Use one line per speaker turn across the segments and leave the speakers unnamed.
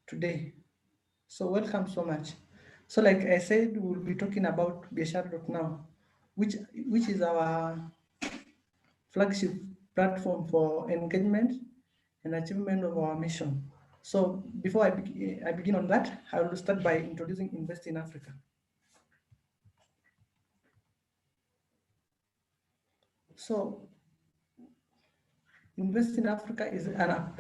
today. So welcome so much. So like I said, we'll be talking about Biashara now, which which is our flagship platform for engagement and achievement of our mission. So before I begin on that, I will start by introducing Invest in Africa. So Invest in Africa is a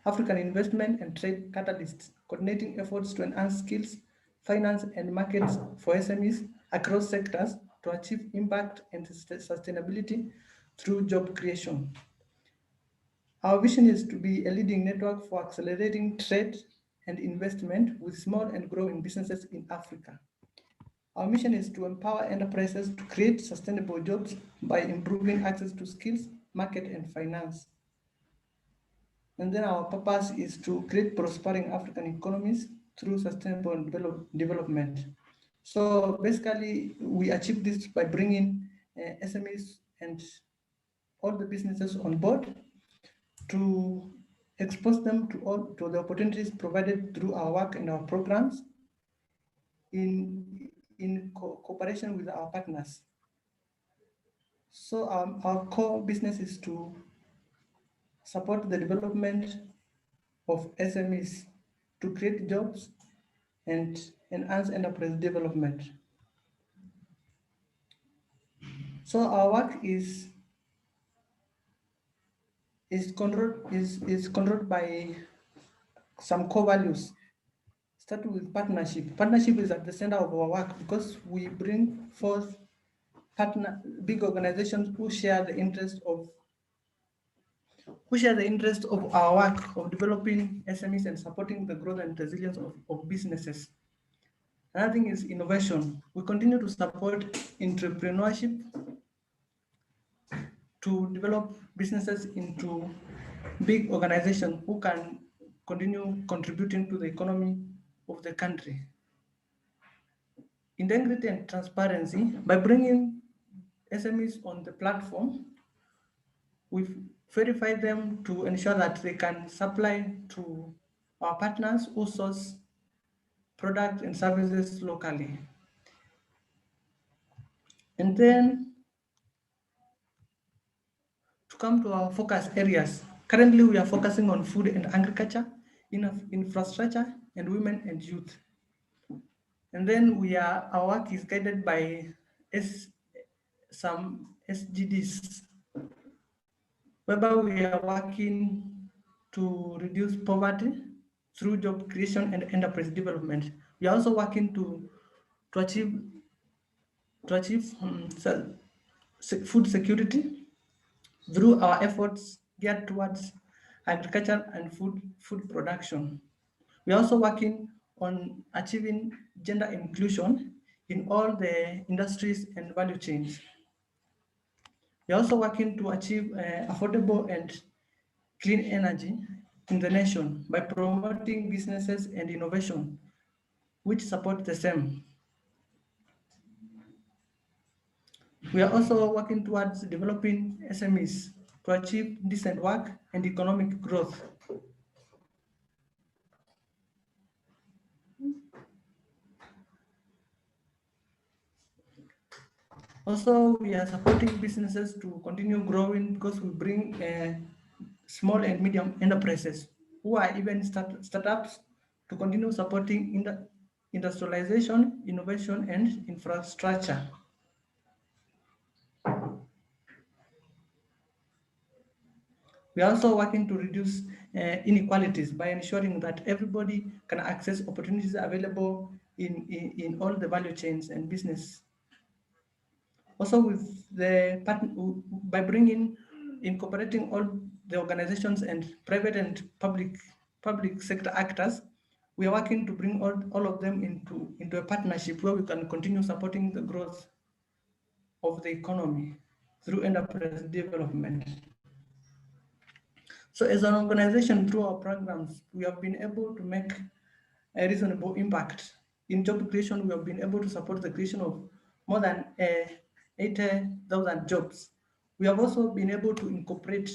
African investment and trade catalyst, coordinating efforts to enhance skills, finance, and markets for SMEs across sectors to achieve impact and sustainability through job creation. Our vision is to be a leading network for accelerating trade and investment with small and growing businesses in Africa. Our mission is to empower enterprises to create sustainable jobs by improving access to skills, market, and finance. And then our purpose is to create prospering African economies through sustainable development. So basically, we achieve this by bringing SMEs and all the businesses on board to expose them to the opportunities provided through our work and our programs in cooperation with our partners. So our core business is to support the development of SMEs to create jobs and enhance enterprise development. So our work is controlled by some core values. Starting with partnership. Partnership is at the center of our work because we bring forth big organizations who share the interest of our work of developing SMEs and supporting the growth and resilience of businesses. Another thing is innovation. We continue to support entrepreneurship to develop businesses into big organizations who can continue contributing to the economy of the country. Integrity and transparency. By bringing SMEs on the platform, we verify them to ensure that they can supply to our partners who source products and services locally. And then to come to our focus areas, currently we are focusing on food and agriculture, infrastructure, and women and youth. And then our work is guided by some SGDs, whereby we are working to reduce poverty through job creation and enterprise development. We are also working to achieve food security through our efforts geared towards agriculture and food production. We are also working on achieving gender inclusion in all the industries and value chains. We are also working to achieve affordable and clean energy in the nation by promoting businesses and innovation which support the same. We are also working towards developing SMEs to achieve decent work and economic growth. Also, we are supporting businesses to continue growing because we bring small and medium enterprises who are even startups to continue supporting industrialization, innovation, and infrastructure. We are also working to reduce inequalities by ensuring that everybody can access opportunities available in all the value chains and business. Also, by bringing, incorporating all the organizations and private and public sector actors, we are working to bring all of them into a partnership where we can continue supporting the growth of the economy through enterprise development. So as an organization, through our programs, we have been able to make a reasonable impact. In job creation, we have been able to support the creation of more than 80,000 jobs. We have also been able to incorporate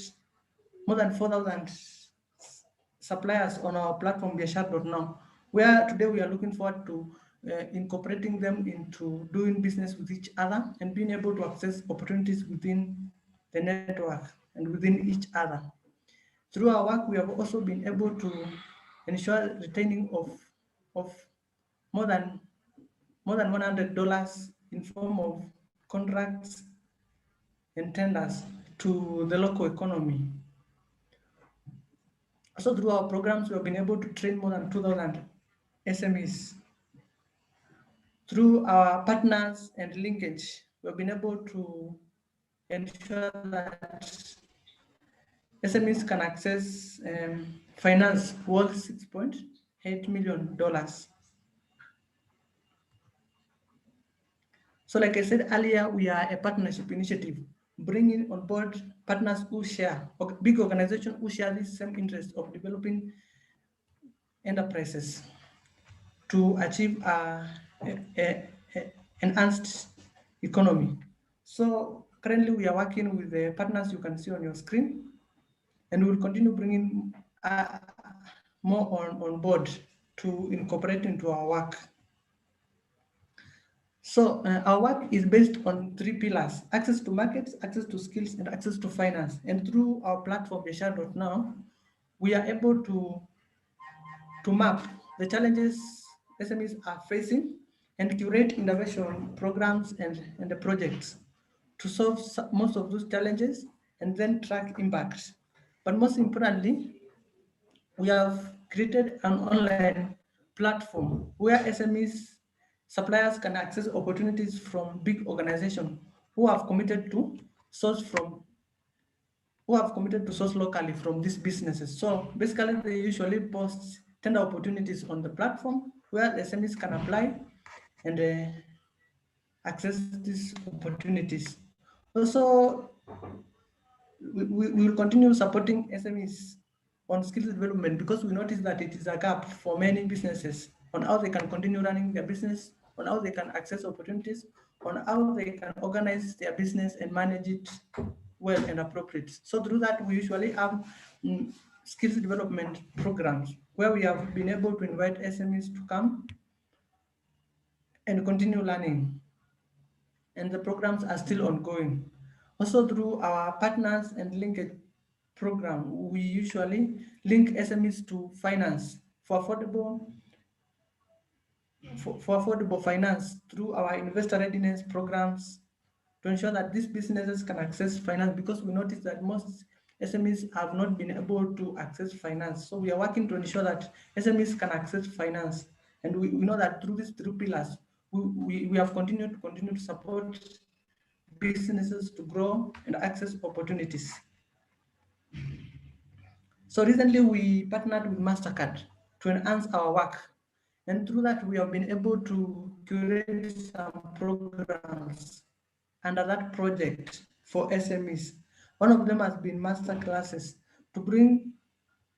more than 4,000 suppliers on our platform Biashara.now, where today we are looking forward to incorporating them into doing business with each other and being able to access opportunities within the network and within each other. Through our work, we have also been able to ensure retaining of more than $100 in form of contracts and tenders to the local economy. Also, through our programs, we have been able to train more than 2,000 SMEs. Through our partners and linkage, we have been able to ensure that SMEs can access finance worth $6.8 million. So like I said earlier, we are a partnership initiative, bringing on board partners who share, big organizations who share this same interest of developing enterprises to achieve a enhanced economy. So currently we are working with the partners you can see on your screen, and we'll continue bringing more on board to incorporate into our work. So our work is based on 3 pillars: access to markets, access to skills, and access to finance. And through our platform, Biashara.now, we are able to map the challenges SMEs are facing and curate innovation programs and the projects to solve most of those challenges and then track impact. But most importantly, we have created an online platform where SMEs suppliers can access opportunities from big organizations who have committed to source from who have committed to source locally from these businesses. So basically, they usually post tender opportunities on the platform where the SMEs can apply and access these opportunities. Also, we will continue supporting SMEs on skills development because we notice that it is a gap for many businesses on how they can continue running their business, on how they can access opportunities, on how they can organize their business and manage it well and appropriate. So through that, we usually have skills development programs where we have been able to invite SMEs to come and continue learning. And the programs are still ongoing. Also through our partners and linkage program, we usually link SMEs to finance for affordable finance through our investor readiness programs to ensure that these businesses can access finance, because we notice that most SMEs have not been able to access finance. So we are working to ensure that SMEs can access finance. And we know that through these 3 pillars, we have continued to support businesses to grow and access opportunities. So recently we partnered with MasterCard to enhance our work. And through that, we have been able to curate some programs under that project for SMEs. One of them has been master classes to bring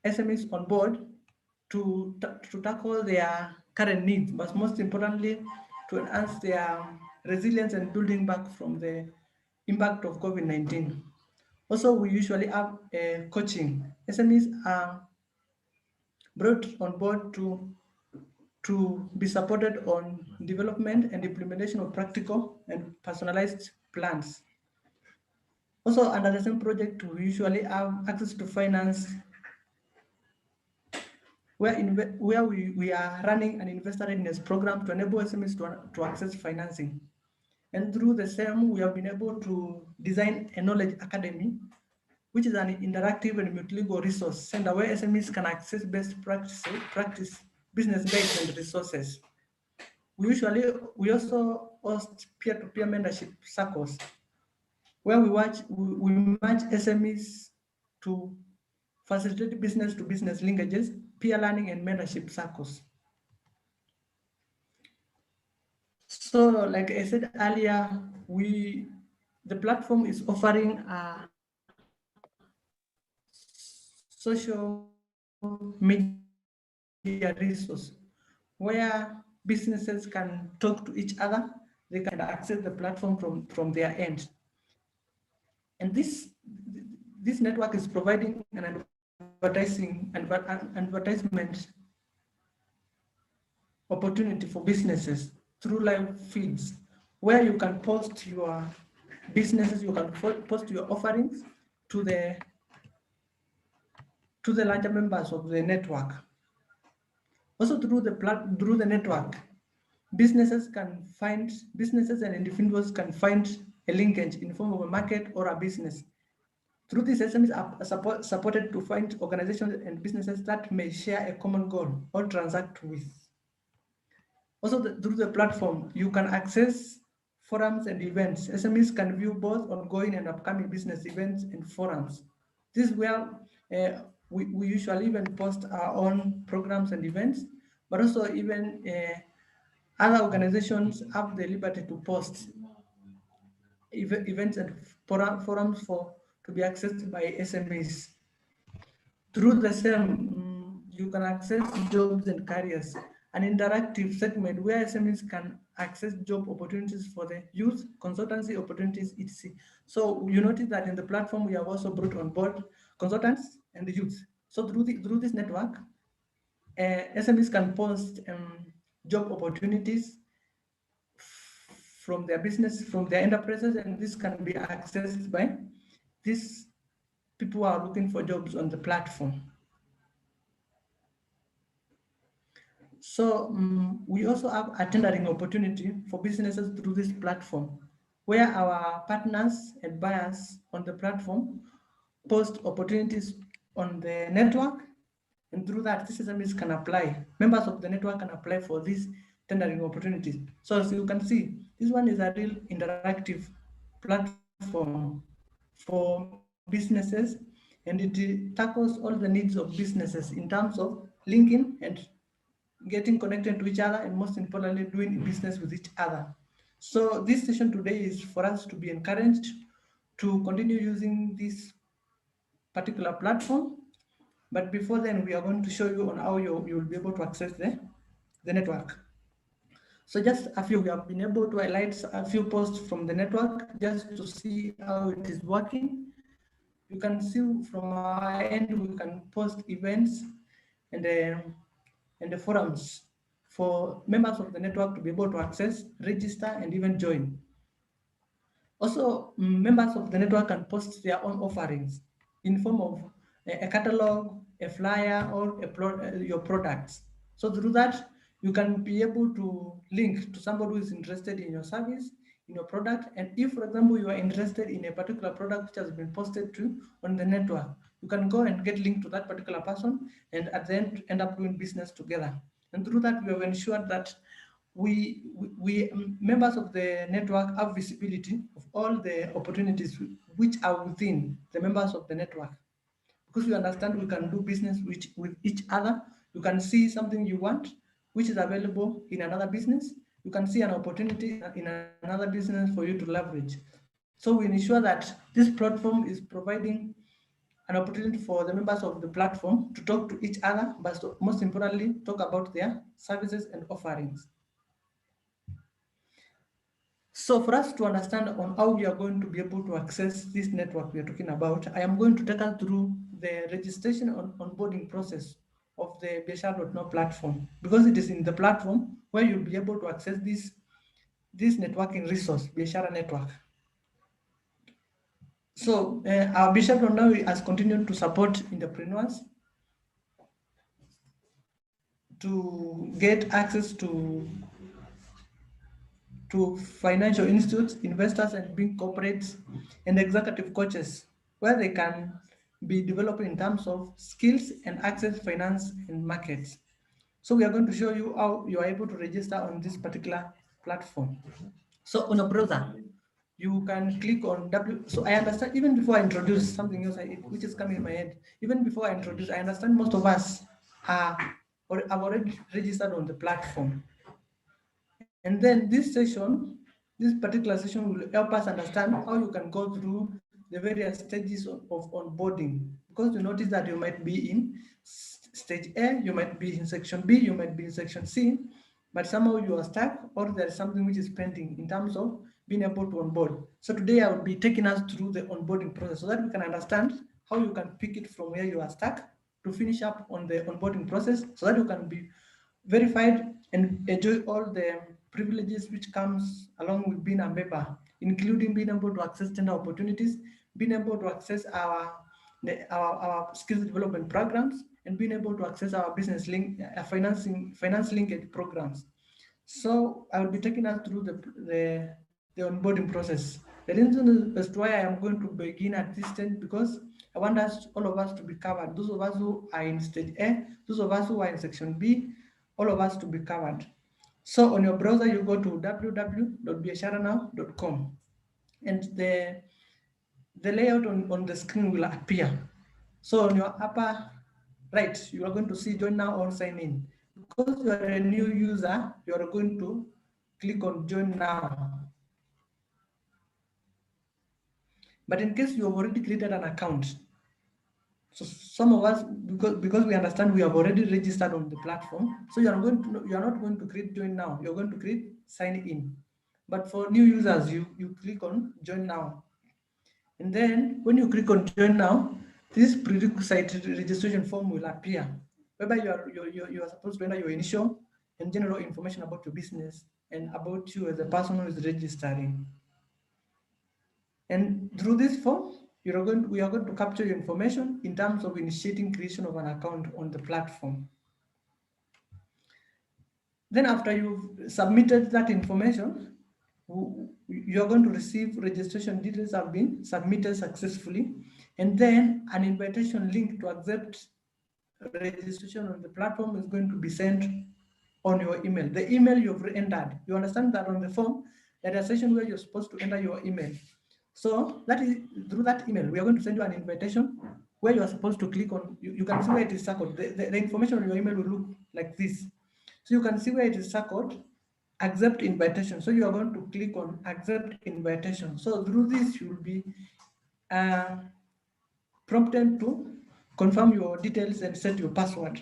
SMEs on board to tackle their current needs, but most importantly, to enhance their resilience and building back from the impact of COVID-19. Also, we usually have coaching. SMEs are brought on board to be supported on development and implementation of practical and personalized plans. Also, under the same project, we usually have access to finance, where we are running an investor readiness program to enable SMEs to access financing. And through the same, we have been able to design a knowledge academy, which is an interactive and multilingual resource center where SMEs can access best practice business guides and resources. We also host peer-to-peer mentorship circles where we match SMEs to facilitate business-to-business linkages, peer learning, and mentorship circles. So, like I said earlier, the platform is offering a social media resource where businesses can talk to each other, they can access the platform from their end. And this network is providing an advertisement opportunity for businesses through live feeds, where you can post your businesses, you can post your offerings to the larger members of the network. Also through the network, businesses and individuals can find a linkage in form of a market or a business. Through these SMEs are supported to find organizations and businesses that may share a common goal or transact with. Also, through the platform, you can access forums and events. SMEs can view both ongoing and upcoming business events and forums. This is where we usually even post our own programs and events, but also even other organizations have the liberty to post events and forums to be accessed by SMEs. Through the same, you can access jobs and careers, an interactive segment where SMEs can access job opportunities for the youth, consultancy opportunities, etc. So you notice that in the platform, we have also brought on board consultants and the youth. So through this network, SMEs can post job opportunities from their business, from their enterprises, and this can be accessed by these people who are looking for jobs on the platform. So we also have a tendering opportunity for businesses through this platform, where our partners and buyers on the platform post opportunities on the network, and through that, these SMEs can apply. Members of the network can apply for these tendering opportunities. So as you can see, this one is a real interactive platform for businesses, and it tackles all the needs of businesses in terms of linking and getting connected to each other, and most importantly, doing business with each other. So this session today is for us to be encouraged to continue using this particular platform. But before then, we are going to show you on how you will be able to access the network. So just a few, we have been able to highlight a few posts from the network just to see how it is working. You can see from our end, we can post events and the forums for members of the network to be able to access, register, and even join. Also, members of the network can post their own offerings in form of a catalog, a flyer, or your products. So through that, you can be able to link to somebody who is interested in your service, in your product. And if, for example, you are interested in a particular product which has been posted to on the network, you can go and get linked to that particular person, and at the end up doing business together. And through that, we have ensured that we members of the network have visibility of all the opportunities which are within the members of the network, because we understand we can do business with each other. You can see something you want which is available in another business. You can see an opportunity in another business for you to leverage. So we ensure that this platform is providing an opportunity for the members of the platform to talk to each other, but most importantly, talk about their services and offerings. So for us to understand on how we are going to be able to access this network we are talking about, I am going to take us through the registration and onboarding process of the Biashara platform, because it is in the platform where you'll be able to access this networking resource, Biashara Network. So our Biashara now has continued to support entrepreneurs to get access to financial institutes, investors, and big corporates and executive coaches, where they can be developed in terms of skills and access finance and markets. So we are going to show you how you are able to register on this particular platform. So on a browser, you can click on W. So I understand, even before I introduce something else which is coming in my head, even before I introduce, I understand most of us are or have already registered on the platform. And then this particular session will help us understand how you can go through the various stages of onboarding, because you notice that you might be in stage A, you might be in section B, you might be in section C, but somehow you are stuck or there is something which is pending in terms of being able to onboard. So today I will be taking us through the onboarding process so that we can understand how you can pick it from where you are stuck to finish up on the onboarding process so that you can be verified and enjoy all the privileges which comes along with being a member, including being able to access tender opportunities, being able to access our skills development programs, and being able to access our business link finance linkage programs. So I will be taking us through the onboarding process. The reason as to why I am going to begin at this stage because I want us all of us to be covered. Those of us who are in stage A, those of us who are in section B, all of us to be covered. So on your browser, you go to www.biasharanow.com and the layout on the screen will appear. So on your upper right, you are going to see join now or sign in. Because you are a new user, you are going to click on join now. But in case you have already created an account, so some of us, because we understand we have already registered on the platform, so you are not going to create join now, you're going to create sign in. But for new users, you click on join now. And then when you click on join now, this prerequisite registration form will appear, whereby you are supposed to enter your initial and general information about your business and about you as a person who is registering. And through this form, we are going to capture your information in terms of initiating creation of an account on the platform. Then after you've submitted that information, you're going to receive registration details have been submitted successfully, and then an invitation link to accept registration on the platform is going to be sent on your email. The email you've entered, you understand that on the form, there is a section where you're supposed to enter your email. So that is through that email, we are going to send you an invitation where you are supposed to click on, you can see where it is circled. The information on your email will look like this. So you can see where it is circled, accept invitation. So you are going to click on accept invitation. So through this, you will be uh, prompted to confirm your details and set your password.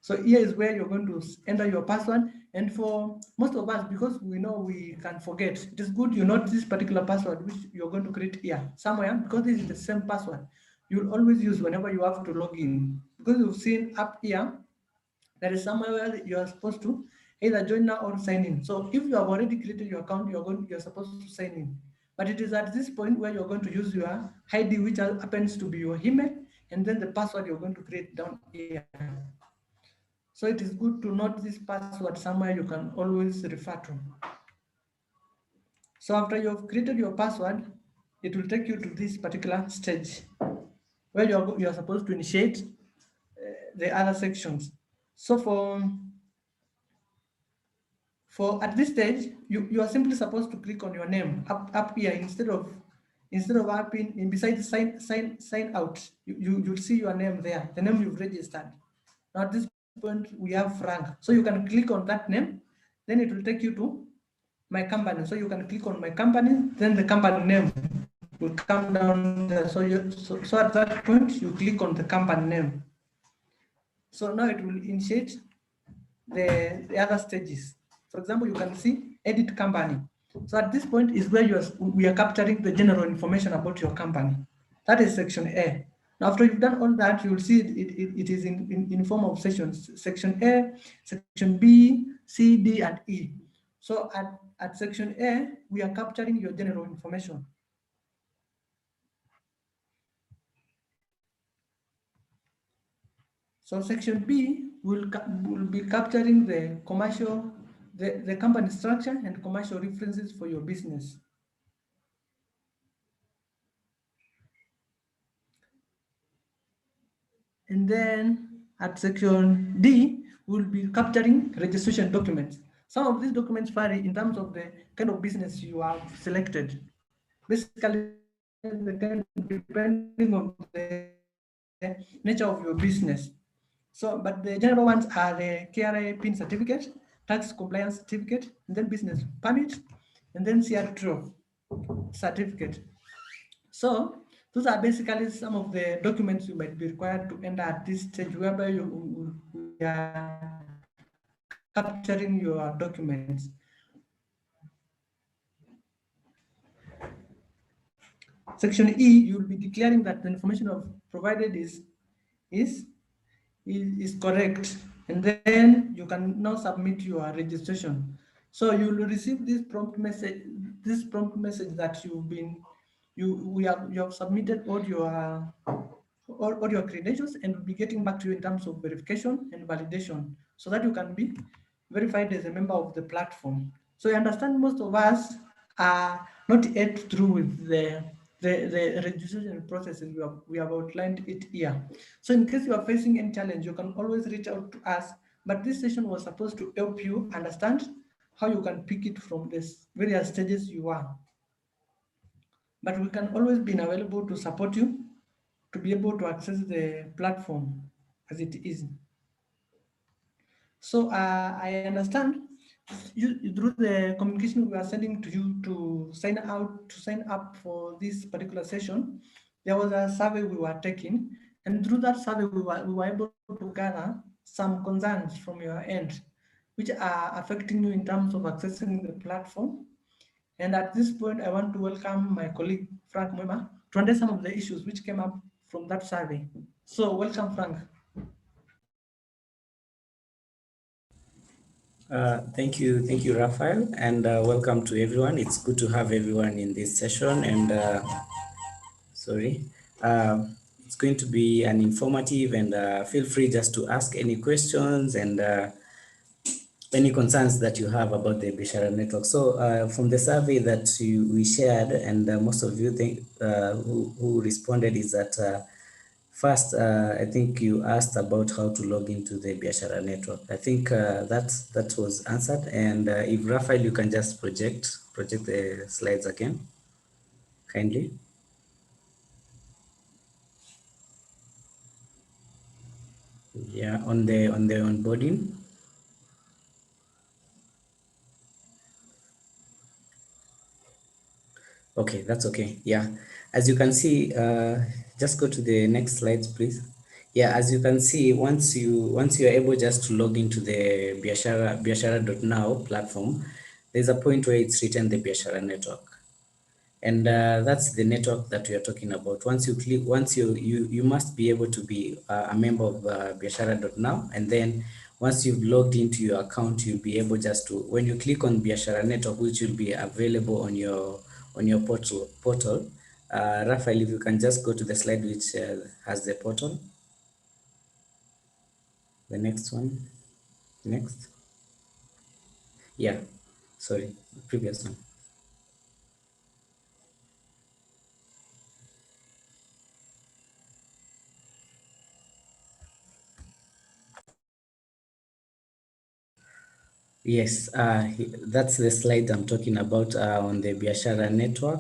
So here is where you're going to enter your password. And for most of us, because we know we can forget, it is good you note this particular password which you're going to create here somewhere, because this is the same password you'll always use whenever you have to log in. Because you've seen up here, there is somewhere where you are supposed to either join now or sign in. So if you have already created your account, you're supposed to sign in. But it is at this point where you're going to use your ID, which happens to be your email, and then the password you're going to create down here. So it is good to note this password somewhere you can always refer to. So after you have created your password, it will take you to this particular stage where you are supposed to initiate the other sections. So for at this stage, you are simply supposed to click on your name up here instead of up in beside sign out. You'll see your name there, the name you've registered. Now at this point we have Frank, so you can click on that name, then it will take you to my company. So you can click on my company, then the company name will come down there. So at that point you click on the company name. So now it will initiate the other stages. For example, you can see edit company. So at this point is where we are capturing the general information about your company. That is section A. Now, after you've done all that, you will see it is in form of sections. Section A, section B, C, D, and E. So at section A, we are capturing your general information. So section B will be capturing the commercial, the company structure and commercial references for your business. And then at section D, we'll be capturing registration documents. Some of these documents vary in terms of the kind of business you have selected. Basically, depending on the nature of your business. So, but the general ones are the KRA PIN certificate, tax compliance certificate, and then business permit, and then CR12 certificate. So, those are basically some of the documents you might be required to enter at this stage, whereby we are capturing your documents. Section E, you will be declaring that the information of provided is is correct, and then you can now submit your registration. So you will receive this prompt message that you have submitted all your credentials, and will be getting back to you in terms of verification and validation so that you can be verified as a member of the platform. So I understand most of us are not yet through with the registration processes we have outlined it here. So in case you are facing any challenge, you can always reach out to us. But this session was supposed to help you understand how you can pick it from this various stages you are. But we can always be available to support you to be able to access the platform as it is. So I understand through the communication we are sending to you to sign up for this particular session, there was a survey we were taking, and through that survey we were able to gather some concerns from your end, which are affecting you in terms of accessing the platform. And at this point, I want to welcome my colleague Frank Mwema to address some of the issues which came up from that survey. So welcome, Frank.
Thank you, Raphael, and welcome to everyone. It's good to have everyone in this session, and sorry, it's going to be an informative, and feel free just to ask any questions and any concerns that you have about the Biashara network. So from the survey that we shared, and most of you think who responded is that first, I think you asked about how to log into the Biashara network. I think that was answered. And if Raphael, you can just project the slides again, kindly. Yeah, on the onboarding. Okay, that's okay. Yeah, as you can see, just go to the next slides, please. Yeah, as you can see, once you are able just to log into the Biashara.now platform, there's a point where it's written the Biashara network. And that's the network that we are talking about. Once you click, you must be able to be a member of Biashara.now, and then once you've logged into your account, you'll be able just to, when you click on Biashara network, which will be available on your portal. Raphael, if you can just go to the slide which has the portal, the next one, next, yeah, sorry, previous one. Yes, that's the slide I'm talking about on the Biashara network.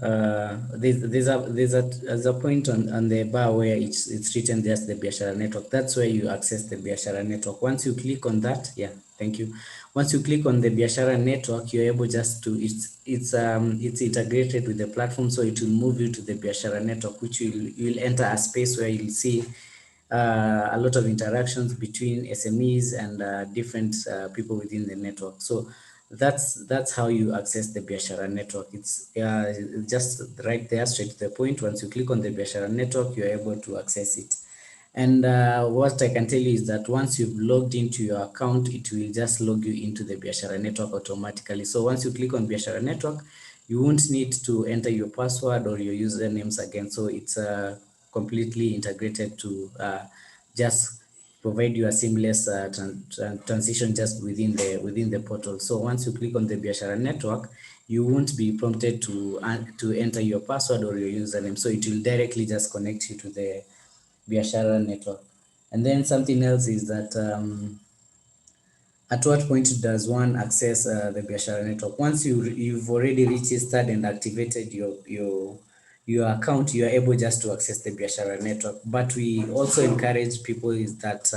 There's a point on the bar where it's written just the Biashara network. That's where you access the Biashara network. Once you click on that, yeah, thank you. Once you click on the Biashara network, you're able just to, it's integrated with the platform, so it will move you to the Biashara network, which you'll enter a space where you'll see a lot of interactions between SMEs and different people within the network. So that's how you access the Biashara network. It's just right there, straight to the point. Once you click on the Biashara network, you're able to access it. And what I can tell you is that once you've logged into your account, it will just log you into the Biashara network automatically. So once you click on Biashara network, you won't need to enter your password or your usernames again. So it's completely integrated to just provide you a seamless transition just within the portal. So once you click on the Biashara network, you won't be prompted to enter your password or your username. So it will directly just connect you to the Biashara network. And then something else is that at what point does one access the Biashara network? Once you've already registered and activated your account, you are able just to access the Biashara network. But we also encourage people is that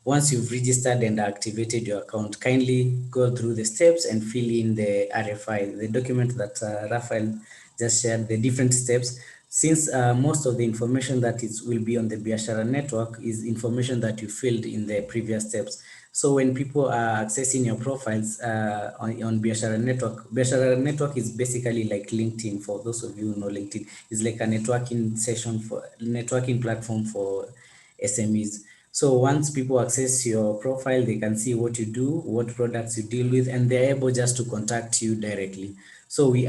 once you've registered and activated your account, kindly go through the steps and fill in the RFI, the document that Raphael just shared, the different steps, since most of the information that is will be on the Biashara network is information that you filled in the previous steps. So when people are accessing your profiles on Biashara network is basically like LinkedIn. For those of you who know LinkedIn, is like a networking platform for SMEs. So once people access your profile, they can see what you do, what products you deal with, and they're able just to contact you directly. So we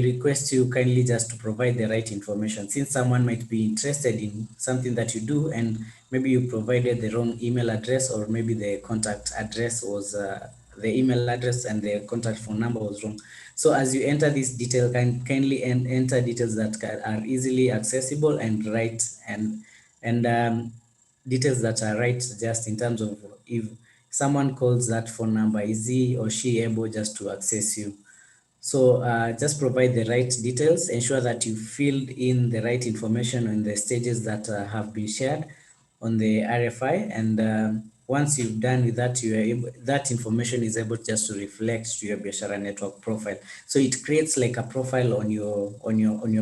request you kindly just to provide the right information, since someone might be interested in something that you do and maybe you provided the wrong email address, or maybe the contact address was the email address and the contact phone number was wrong. So as you enter this detail, kindly enter details that are easily accessible and right, and details that are right, just in terms of if someone calls that phone number, is he or she able just to access you. So just provide the right details, ensure that you filled in the right information on the stages that have been shared on the RFI. And once you've done with that, you are able, that information is able just to reflect to your Biashara network profile. So it creates like a profile on your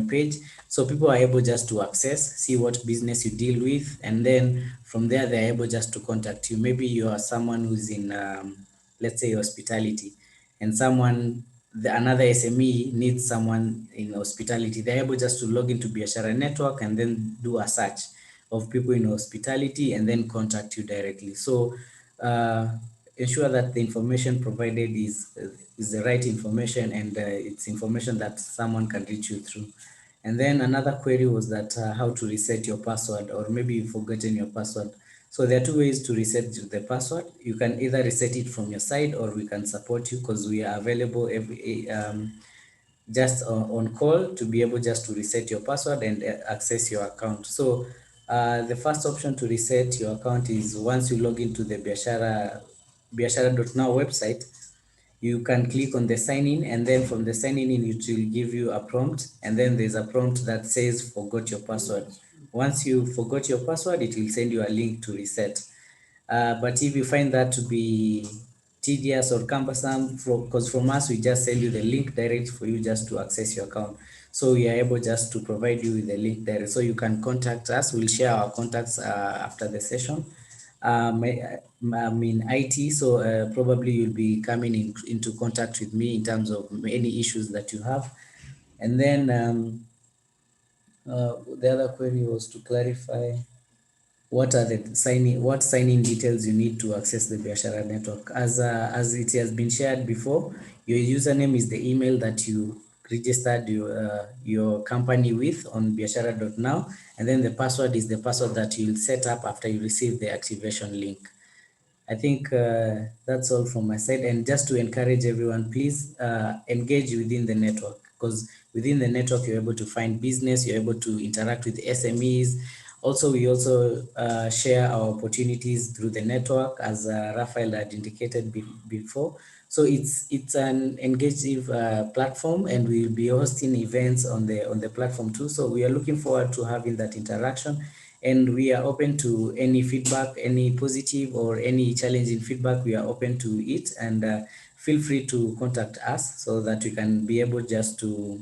page. So people are able just to access, see what business you deal with, and then from there they're able just to contact you. Maybe you are someone who's in let's say hospitality, and another SME needs someone in hospitality, they're able just to log into Biashara network and then do a search of people in hospitality and then contact you directly. So uh, ensure that the information provided is the right information, and it's information that someone can reach you through. And then another query was that how to reset your password, or maybe you've forgotten your password. So there are two ways to reset the password. You can either reset it from your side, or we can support you, because we are available just on call to be able just to reset your password and access your account. So the first option to reset your account is once you log into the Biashara.now website, you can click on the sign in, and then from the signing in it will give you a prompt, and then there's a prompt that says forgot your password. Once you forgot your password, it will send you a link to reset. But if you find that to be tedious or cumbersome, because from us we just send you the link direct for you just to access your account. So we are able just to provide you with the link there, so you can contact us. We'll share our contacts after the session. I'm in IT, so probably you'll be coming into contact with me in terms of any issues that you have. And then the other query was to clarify what are the sign-in details you need to access the Biashara network. As it has been shared before, your username is the email that you registered your company with on biashara.now, and then the password is the password that you'll set up after you receive the activation link. I think that's all from my side. And just to encourage everyone, please engage within the network, because within the network, you're able to find business, you're able to interact with SMEs. Also, we also share our opportunities through the network, as Raphael had indicated before. So it's an engaging platform, and we'll be hosting events on the platform too. So we are looking forward to having that interaction, and we are open to any feedback, any positive or any challenging feedback. We are open to it, and feel free to contact us so that we can be able just to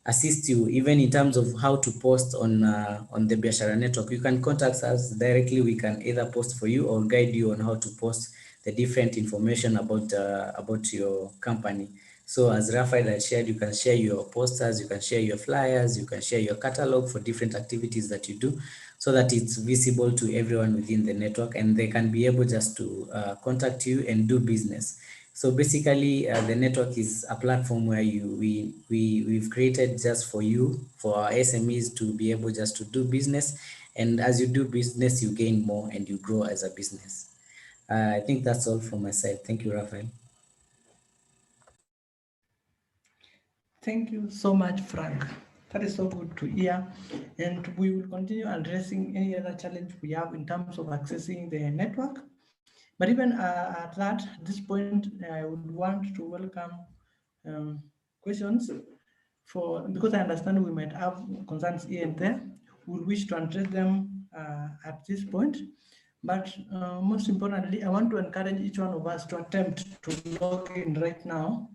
assist you, even in terms of how to post on the Biashara network. You can contact us directly. We can either post for you or guide you on how to post the different information about your company. So as Raphael had shared, you can share your posters, you can share your flyers, you can share your catalog for different activities that you do, so that it's visible to everyone within the network, and they can be able just to contact you and do business. So basically, the network is a platform where we've created just for you, for our SMEs to be able just to do business. And as you do business, you gain more and you grow as a business. I think that's all from my side. Thank you, Raphael.
Thank you so much, Frank. That is so good to hear. And we will continue addressing any other challenge we have in terms of accessing the network. But even at this point, I would want to welcome questions because I understand we might have concerns here and there. We'll wish to address them at this point. But most importantly, I want to encourage each one of us to attempt to log in right now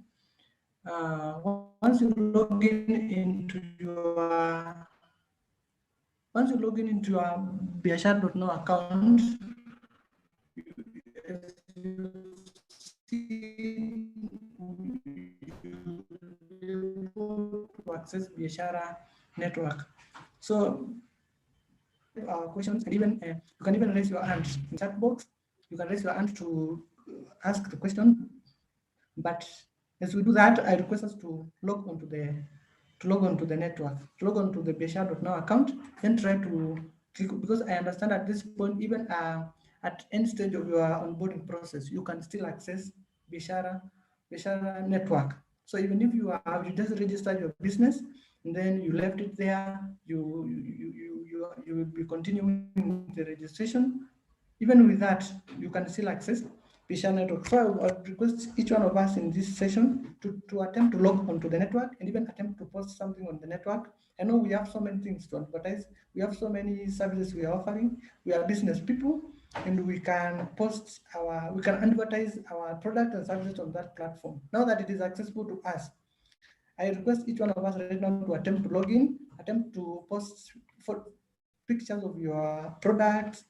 Once you log in into your Biashara.now account, to access Biashara Network. So questions, and even you can even raise your hand in chat box. You can raise your hand to ask the question. But as we do that, I request us to log onto the network, to log onto the Biashara.now account, then try to click, because I understand at this point, even at any stage of your onboarding process, you can still access Biashara Network. So even if you just registered your business and then you left it there, you will be continuing the registration. Even with that, you can still access Biashara Network. So I would request each one of us in this session to attempt to log onto the network and even attempt to post something on the network. I know we have so many things to advertise. We have so many services we are offering. We are business people, and we can advertise our product and services on that platform. Now that it is accessible to us, I request each one of us right now to attempt to log in, attempt to post for pictures of your products,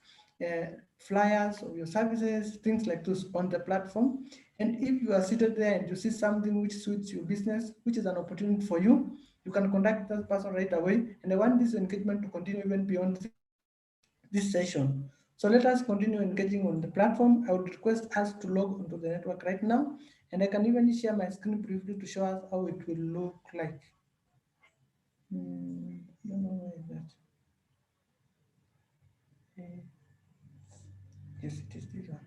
flyers of your services, things like this on the platform. And if you are seated there and you see something which suits your business, which is an opportunity for you, you can contact that person right away. And I want this engagement to continue even beyond this session. So let us continue engaging on the platform. I would request us to log onto the network right now, and I can even share my screen briefly to show us how it will look like. I don't know where is that. Eh, yes, it is this one.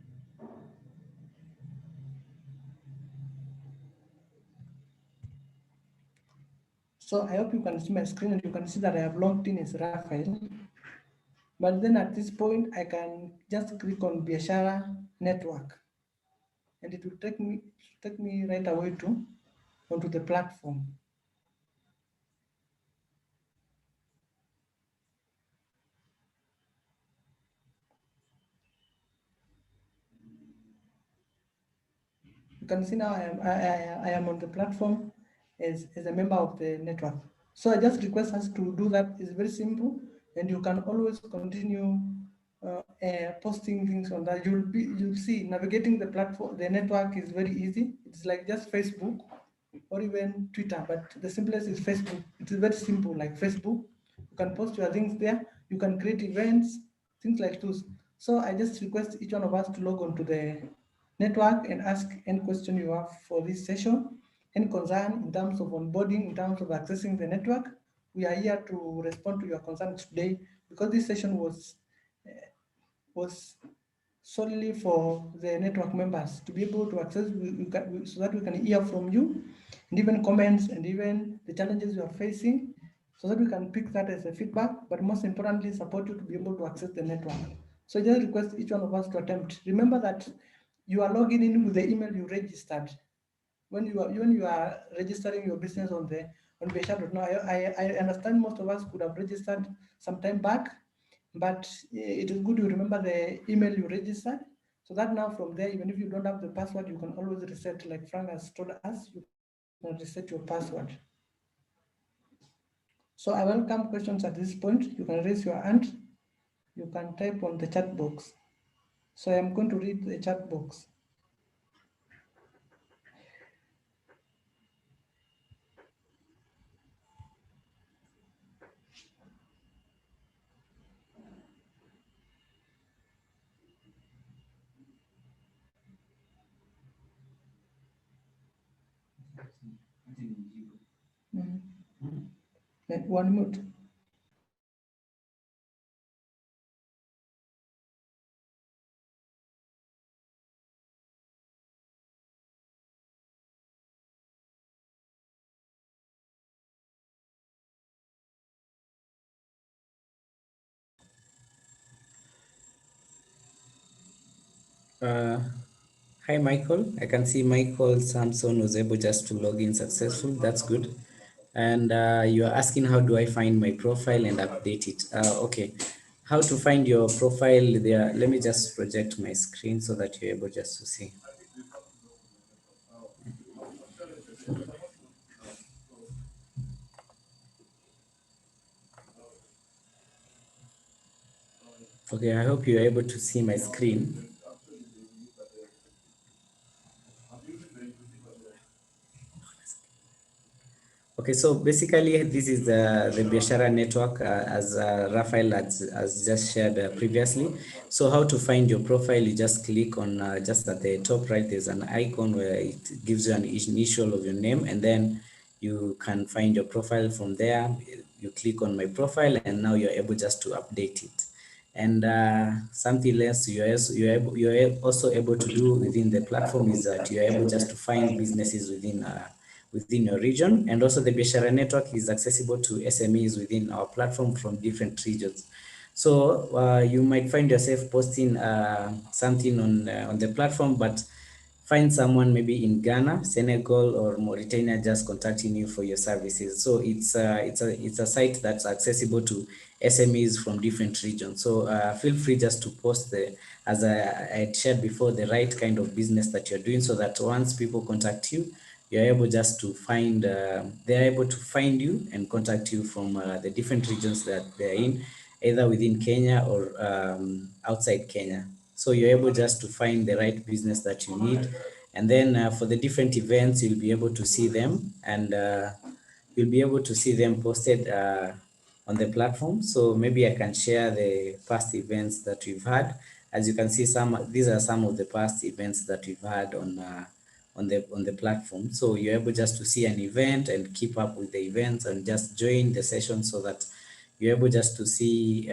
So I hope you can see my screen and you can see that I have logged in as Raphael. But then at this point, I can just click on Biashara Network, and it will take me right away to onto the platform. You can see now I am on the platform as a member of the network. So I just request us to do that. It's very simple, and you can always continue posting things on that. You'll see navigating the platform, the network is very easy. It's like just Facebook or even Twitter, but the simplest is Facebook. It is very simple, like Facebook. You can post your things there. You can create events, things like those. So I just request each one of us to log on to the network and ask any question you have for this session, any concern in terms of onboarding, in terms of accessing the network. We are here to respond to your concerns today because this session was solely for the network members to be able to access so that we can hear from you, and even comments and even the challenges you are facing, so that we can pick that as a feedback, but most importantly support you to be able to access the network. So I just request each one of us to attempt. Remember that you are logging in with the email you registered when you are registering your business on Biashara.now. I understand most of us could have registered some time back, but it is good to remember the email you registered, so that now from there, even if you don't have the password, you can always reset. Like Frank has told us, you can reset your password. So I welcome questions at this point. You can raise your hand. You can type on the chat box. So I am going to read the chat box. One minute.
Uh, Hi, Michael. I can see Michael Samson was able just to log in successful. That's good. And you are asking, how do I find my profile and update it? Okay. How to find your profile there? Let me just project my screen so that you're able just to see. Okay, I hope you're able to see my screen. Okay, so basically this is the Biashara Network, as Raphael has just shared previously. So how to find your profile, you just click on, just at the top right, there's an icon where it gives you an initial of your name, and then you can find your profile from there. You click on my profile, and now you're able just to update it. And something else you're also able to do within the platform is that you're able just to find businesses within your region. And also the Biashara Network is accessible to SMEs within our platform from different regions. So you might find yourself posting something on the platform, but find someone maybe in Ghana, Senegal, or Mauritania just contacting you for your services. So it's a site that's accessible to SMEs from different regions. So feel free just to post as I had shared before, the right kind of business that you're doing, so that once people contact you, you're able just to find, they're able to find you and contact you from the different regions that they're in, either within Kenya or outside Kenya. So you're able just to find the right business that you need. And then for the different events, you'll be able to see them, and you'll be able to see them posted on the platform. So maybe I can share the past events that we've had. As you can see, these are some of the past events that we've had on the platform. So you're able just to see an event and keep up with the events and just join the session, so that you're able just to see,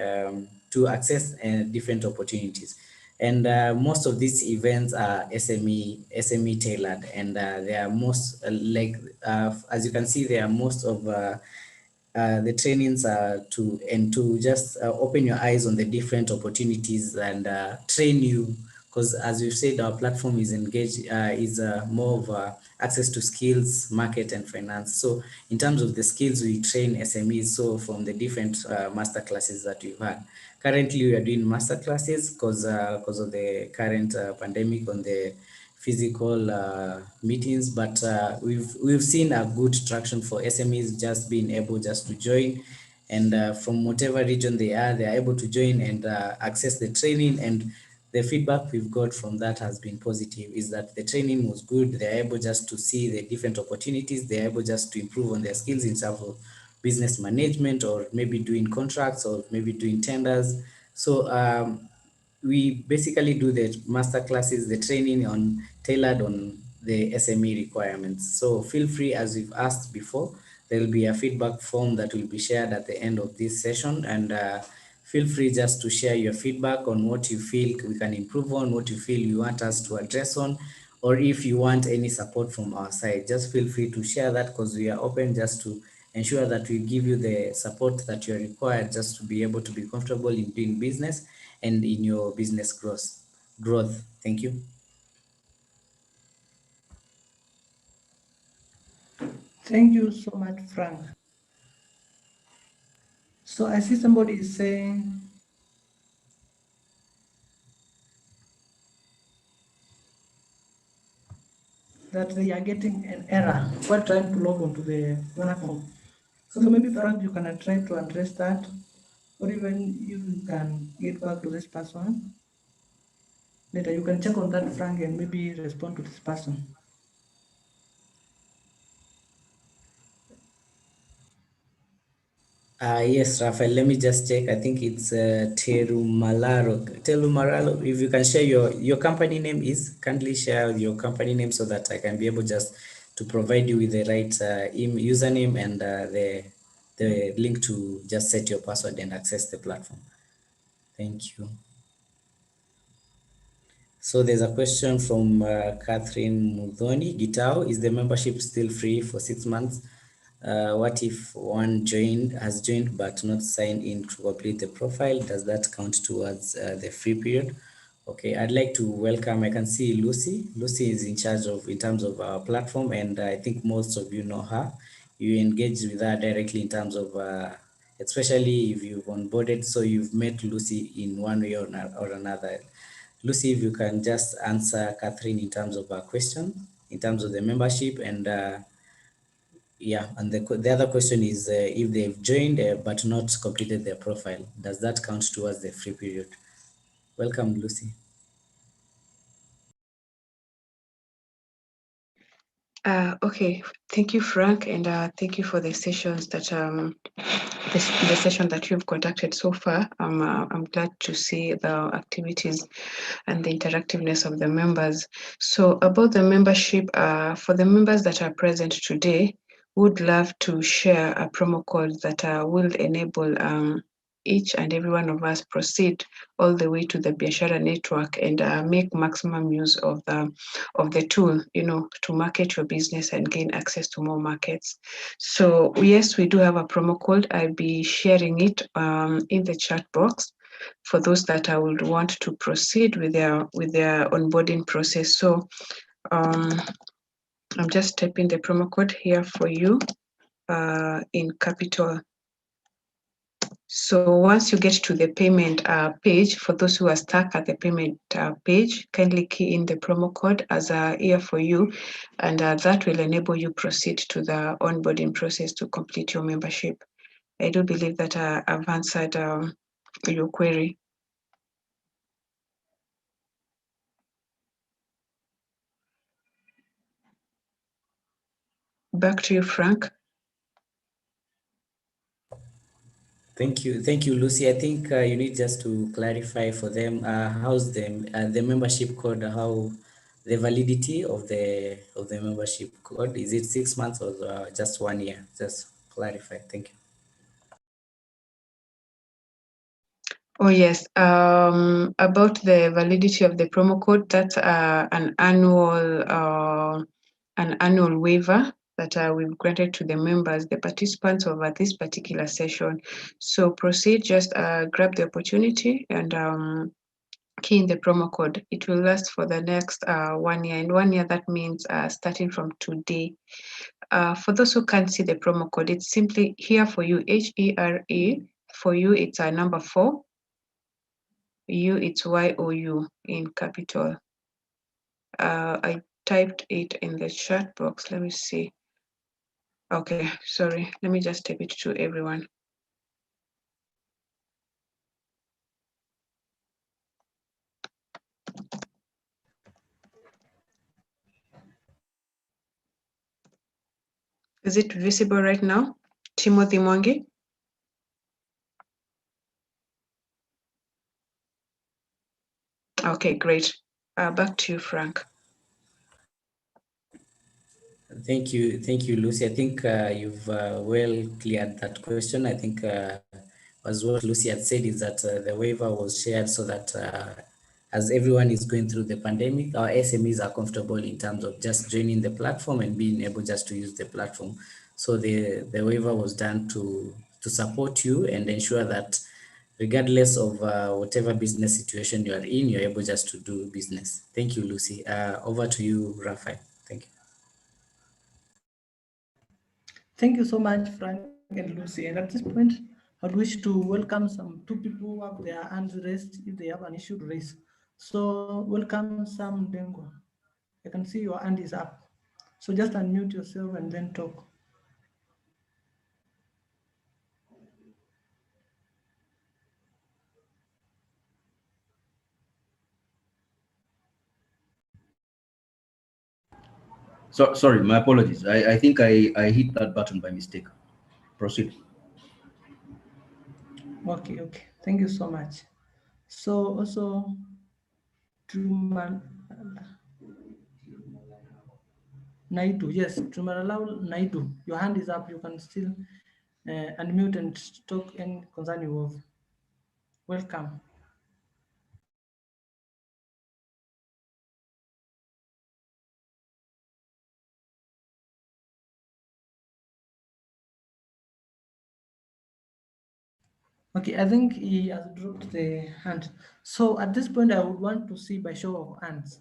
to access different opportunities. And most of these events are SME tailored, and they are most as you can see, they are most of the trainings are to just open your eyes on the different opportunities, and train you, because as we've said, our platform is engaged, is more of access to skills, market, and finance. So in terms of the skills, we train SMEs. So from the different master classes that we've had, currently we are doing master classes because of the current pandemic on the physical meetings, but we've seen a good traction for SMEs just being able just to join, and from whatever region they're able to join and access the training. And the feedback we've got from that has been positive, is that the training was good. They're able just to see the different opportunities. They're able just to improve on their skills in terms of business management, or maybe doing contracts, or maybe doing tenders. So we basically do the master classes, the training on tailored on the SME requirements. So feel free, as we've asked before, there will be a feedback form that will be shared at the end of this session, and feel free just to share your feedback on what you feel we can improve on, what you feel you want us to address on, or if you want any support from our side, just feel free to share that, because we are open just to ensure that we give you the support that you're required just to be able to be comfortable in doing business and in your business growth. Thank you.
Thank you so much, Frank. So I see somebody is saying that they are getting an error while trying to log onto the platform. So maybe Frank, you can try to address that, or even you can get back to this person later. You can check on that, Frank, and maybe respond to this person.
Yes, Rafael, let me just check. I think it's Terumalaro. Terumalaro, if you can share your company name is, kindly share your company name, so that I can be able just to provide you with the right username, and the link to just set your password and access the platform. Thank you. So there's a question from Catherine Mudhoni Gitao. Is the membership still free for 6 months? What if one has joined but not signed in to complete the profile? Does that count towards the free period? Okay, I'd like to welcome, I can see Lucy. Lucy is in terms of our platform, and I think most of you know her. You engage with her directly in terms of, especially if you've onboarded, so you've met Lucy in one way or another. Lucy, if you can just answer Catherine in terms of her question, in terms of the membership, and yeah, and the other question is if they've joined but not completed their profile, does that count towards the free period? Welcome, Lucy.
Okay, thank you, Frank, and thank you for the sessions that the session that you've conducted so far. I'm glad to see the activities and the interactiveness of the members. So about the membership, for the members that are present today, would love to share a promo code that will enable each and every one of us proceed all the way to the Biashara Network and make maximum use of the tool, to market your business and gain access to more markets. So yes, we do have a promo code. I'll be sharing it in the chat box for those that I would want to proceed with their onboarding process. So I'm just typing the promo code here for you in capital. So once you get to the payment page, for those who are stuck at the payment page, kindly key in the promo code as here for you, and that will enable you proceed to the onboarding process to complete your membership. I do believe that I've answered your query. Back to you, Frank.
Thank you, Lucy. I think you need just to clarify for them how's the membership code, how the validity of the membership code, is it 6 months or just 1 year? Just clarify. Thank you.
Oh yes, about the validity of the promo code, that's an annual waiver that we've granted to the members, the participants of this particular session. So proceed, just grab the opportunity and key in the promo code. It will last for the next 1 year. And 1 year, that means starting from today. For those who can't see the promo code, it's simply here for you, HERE. For you, it's a number 4. You, it's YOU in capital. I typed it in the chat box. Let me see. Okay, sorry. Let me just type it to everyone. Is it visible right now? Timothy Mwangi? Okay, great. Back to you, Frank.
Thank you, Lucy. I think you've well cleared that question. I think as what Lucy had said is that the waiver was shared so that as everyone is going through the pandemic, our SMEs are comfortable in terms of just joining the platform and being able just to use the platform. So the waiver was done to support you and ensure that regardless of whatever business situation you are in, you're able just to do business. Thank you, Lucy. Over to you, Raphael. Thank you.
Thank you so much, Frank and Lucy. And at this point, I'd wish to welcome some two people who have their hands raised if they have an issue to raise. So welcome, Sam Dengo. I can see your hand is up. So just unmute yourself and then talk.
Sorry, my apologies. I think I hit that button by mistake. Proceed.
Okay. Thank you so much. So also, Truman Naidu, yes, Trumaralal Naidu, your hand is up. You can still unmute and talk any concern you have. Welcome. Okay, I think he has dropped the hand. So at this point, I would want to see by show of hands,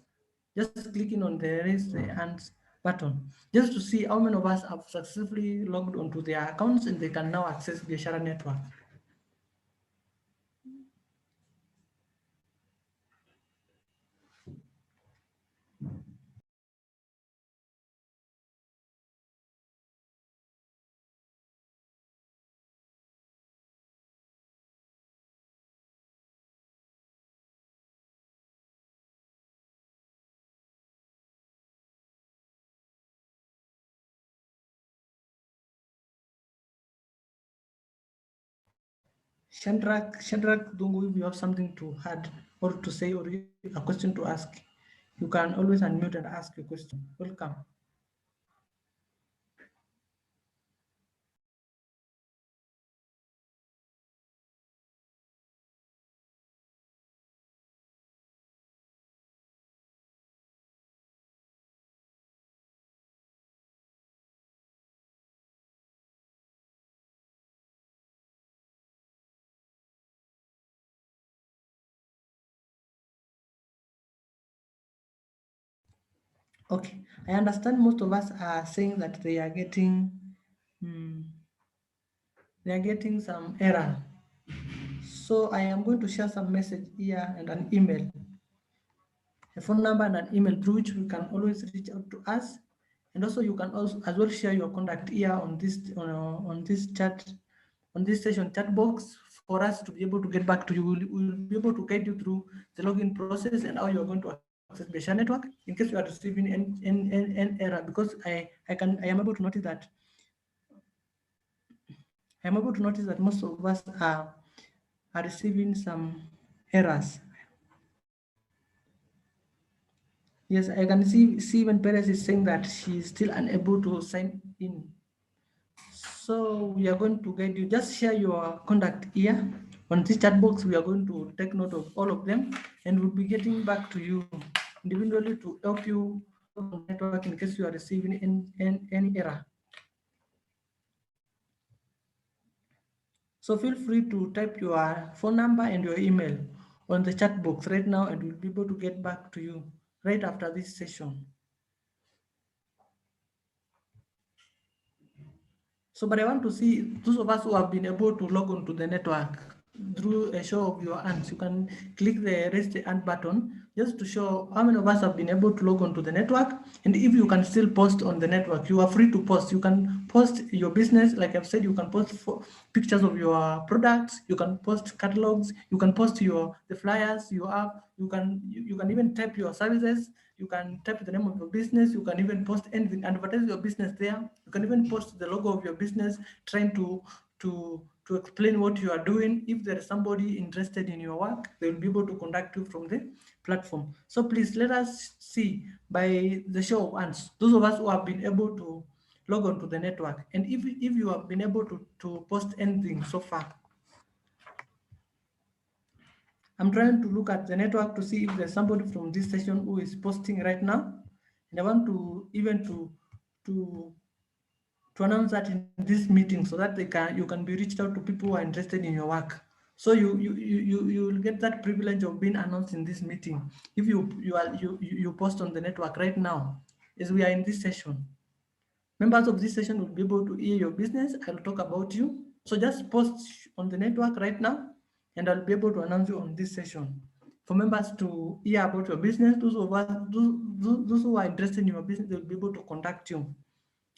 just clicking on the raise the hands button, just to see how many of us have successfully logged onto their accounts and they can now access the Biashara Network. Shadrach Dungu, if you have something to add or to say or a question to ask, you can always unmute and ask your question. Welcome. Okay, I understand most of us are saying that they are getting some error. So I am going to share some message here and an email, a phone number and an email through which we can always reach out to us. And also you can also as well share your contact here on this chat, on this session chat box, for us to be able to get back to you. We'll be able to guide you through the login process and how you're going to access Biashara Network in case you are receiving an error, because I am able to notice that most of us are receiving some errors. Yes, I can see when Perez is saying that she is still unable to sign in. So we are going to guide you. Just share your contact here on this chat box. We are going to take note of all of them, and we'll be getting back to you individually to help you on the network in case you are receiving any error. So feel free to type your phone number and your email on the chat box right now, and we'll be able to get back to you right after this session. So, but I want to see those of us who have been able to log on to the network through a show of your hands. You can click the raise the hand button just to show how many of us have been able to log on to the network. And if you can still post on the network, you are free to post. You can post your business. Like I've said, you can post pictures of your products. You can post catalogs. You can post the flyers you have. You can even type your services. You can type the name of your business. You can even post anything, advertise your business there. You can even post the logo of your business, trying to explain what you are doing. If there is somebody interested in your work, they will be able to contact you from the platform. So please let us see by the show of hands, those of us who have been able to log on to the network. And if you have been able to post anything so far. I'm trying to look at the network to see if there's somebody from this session who is posting right now. And I want to even to announce that in this meeting so that you can be reached out to people who are interested in your work. So you will get that privilege of being announced in this meeting if you post on the network right now as we are in this session. Members of this session will be able to hear your business. I'll talk about you. So just post on the network right now, and I'll be able to announce you on this session. For members to hear about your business, those who are interested in your business, they'll be able to contact you.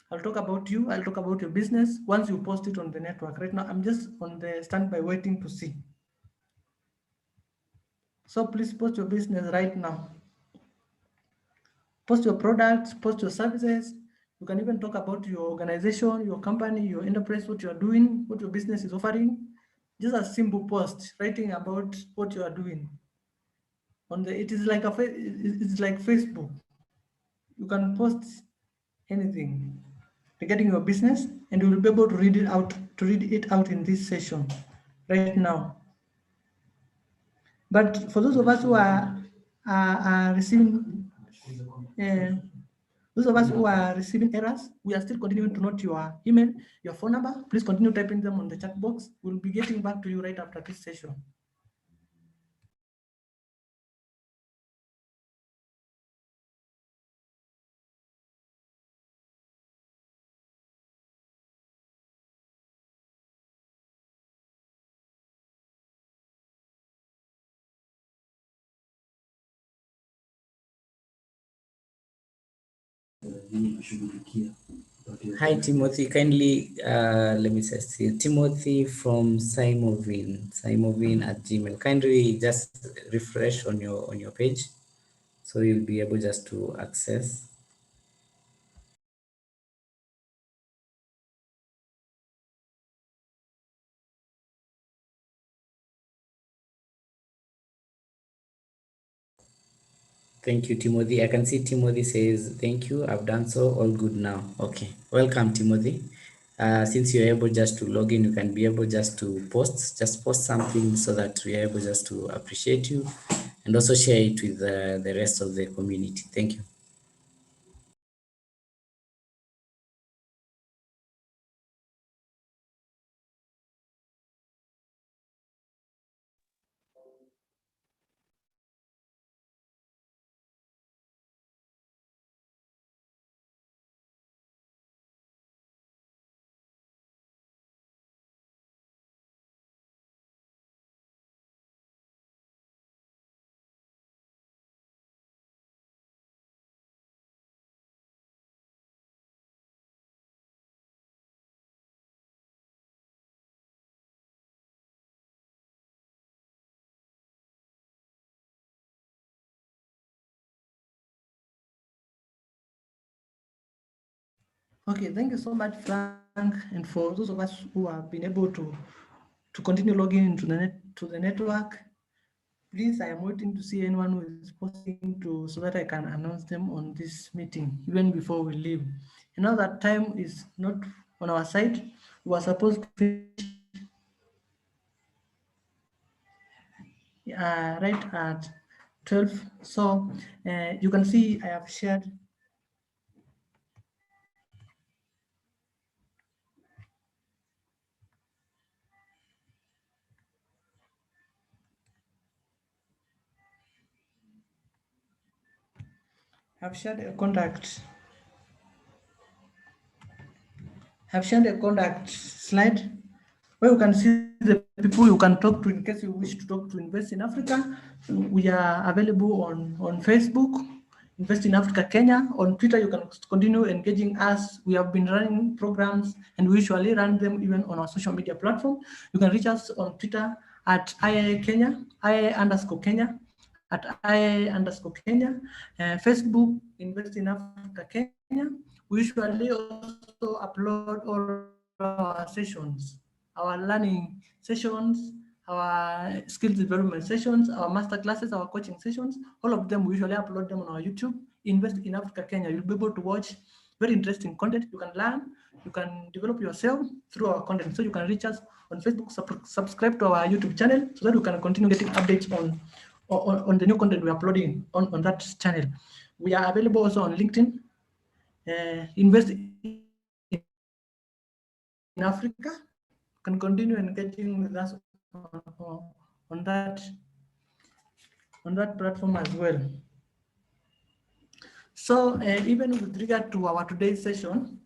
I'll talk about you. I'll talk about your business once you post it on the network. Right now, I'm just on the standby waiting to see. So please post your business right now. Post your products, post your services. You can even talk about your organization, your company, your enterprise, what you are doing, what your business is offering. Just a simple post writing about what you are doing. It is like it's like Facebook. You can post anything regarding your business, and you will be able to read it out in this session right now. But for those of us who are receiving those of us who are receiving errors, we are still continuing to note your email, your phone number. Please continue typing them on the chat box. We'll be getting back to you right after this session.
Hi, Timothy. Kindly, let me just see. Timothy from Simovin@gmail. Kindly just refresh on your page, so you'll be able just to access. Thank you, Timothy. I can see Timothy says, thank you. I've done so. All good now. Okay. Welcome, Timothy. Since you're able just to log in, you can be able just to just post something so that we are able just to appreciate you and also share it with the rest of the community. Thank you.
Okay, thank you so much, Frank, and for those of us who have been able to continue logging into the network. Please, I am waiting to see anyone who is posting to so that I can announce them on this meeting even before we leave. You know that time is not on our side. We were supposed to finish right at 12. So you can see I have shared. I've shared a contact. Have shared a contact slide where you can see the people you can talk to in case you wish to talk to Invest in Africa. We are available on Facebook, Invest in Africa Kenya. On Twitter, you can continue engaging us. We have been running programs and we usually run them even on our social media platform. You can reach us on Twitter at IA Kenya, IA_Kenya, at IA_Kenya, Facebook, Invest in Africa Kenya. We usually also upload all our sessions, our learning sessions, our skills development sessions, our master classes, our coaching sessions. All of them, we usually upload them on our YouTube. Invest in Africa Kenya. You'll be able to watch very interesting content. You can learn, you can develop yourself through our content. So you can reach us on Facebook, subscribe to our YouTube channel so that you can continue getting updates on the new content we're uploading on that channel. We are available also on LinkedIn. Invest in Africa. Can continue engaging with us on that platform as well. So even with regard to our today's session,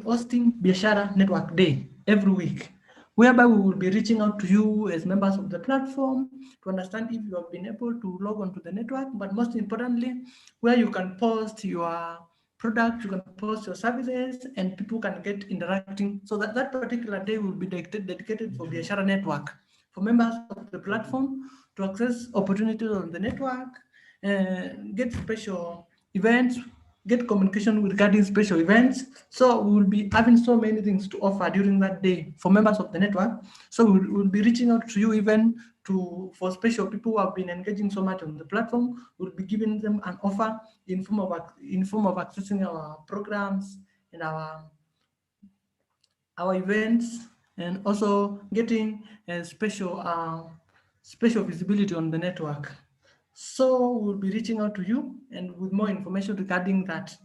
hosting Biashara Network Day every week, whereby we will be reaching out to you as members of the platform to understand if you have been able to log on to the network, but most importantly, where you can post your product, you can post your services, and people can get interacting. So that particular day will be dedicated for Biashara Network, for members of the platform to access opportunities on the network, get special events, get communication regarding special events. So we will be having so many things to offer during that day for members of the network. So we'll be reaching out to you even for special people who have been engaging so much on the platform. We'll be giving them an offer in form of accessing our programs and our events, and also getting a special visibility on the network. So we'll be reaching out to you and with more information regarding that.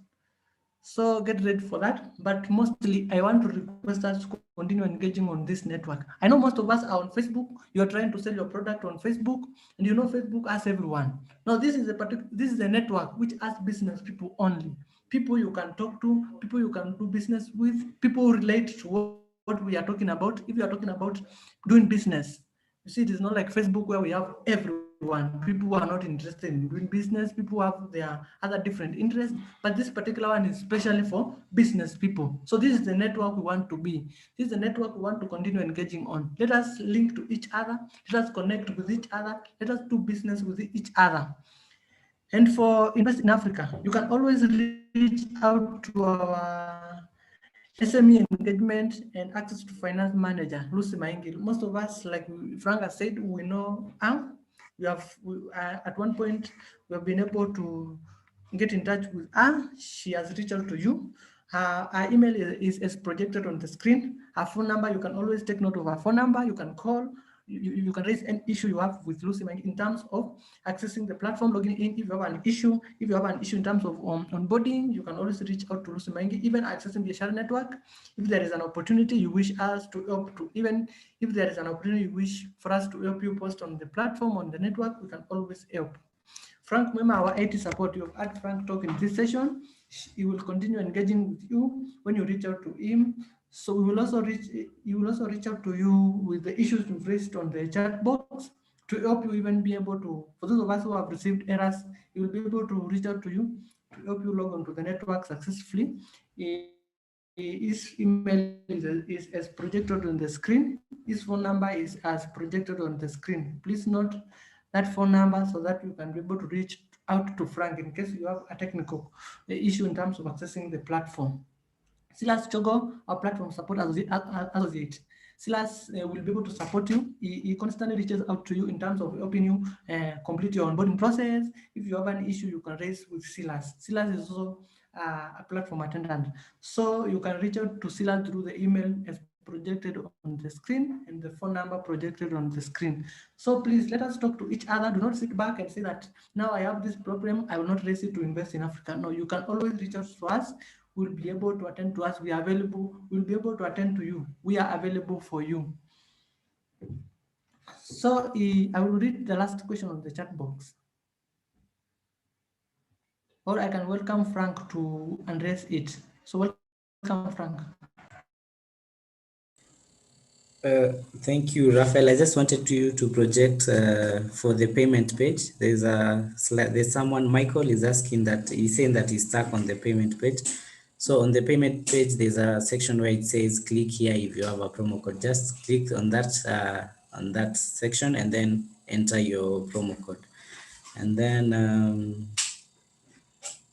So get ready for that. But mostly, I want to request us to continue engaging on this network. I know most of us are on Facebook. You're trying to sell your product on Facebook, and you know Facebook has everyone. Now, this is a network which has business people only. People you can talk to, people you can do business with, people who relate to what we are talking about. If you are talking about doing business, you see, it is not like Facebook where we have everyone. People who are not interested in doing business, people who have their other different interests, but this particular one is especially for business people. So this is the network we want to be. This is the network we want to continue engaging on. Let us link to each other. Let us connect with each other. Let us do business with each other. And for Invest in Africa, you can always reach out to our SME engagement and access to finance manager, Lucy Maingi. Most of us, like Frank has said, we know at one point we have been able to get in touch with her. She has reached out to you. Her email is projected on the screen. Her phone number, you can always take note of her phone number. You can call. You can raise any issue you have with Lucy Mange in terms of accessing the platform, logging in. If you have an issue, in terms of onboarding, you can always reach out to Lucy Mange. Even accessing the Biashara Network, if there is an opportunity you wish us to help to, even if there is an opportunity you wish for us to help you post on the platform, on the network, we can always help. Frank Mema, our IT support, you've had Frank talk in this session. He will continue engaging with you when you reach out to him. So he will also reach out to you with the issues you've raised on the chat box to help you even be able to, for those of us who have received errors, he will be able to reach out to you to help you log onto the network successfully. His email is as projected on the screen. His phone number is as projected on the screen. Please note that phone number so that you can be able to reach out to Frank in case you have a technical issue in terms of accessing the platform. Silas Chogo, our platform support associate. Silas will be able to support you. He constantly reaches out to you in terms of helping you complete your onboarding process. If you have an issue, you can raise with Silas. Silas is also a platform attendant. So you can reach out to Silas through the email as projected on the screen and the phone number projected on the screen. So please let us talk to each other. Do not sit back and say that now I have this problem, I will not raise it to invest in Africa. No, you can always reach out to us. We'll be able to attend to us. We are available. We'll be able to attend to you. We are available for you. So I will read the last question on the chat box. Or I can welcome Frank to address it. So welcome, Frank.
Thank you, Raphael. I just wanted you to project for the payment page. There's someone, Michael, is asking that he's saying that he's stuck on the payment page. So on the payment page, there's a section where it says click here if you have a promo code. Just click on that section and then enter your promo code. And then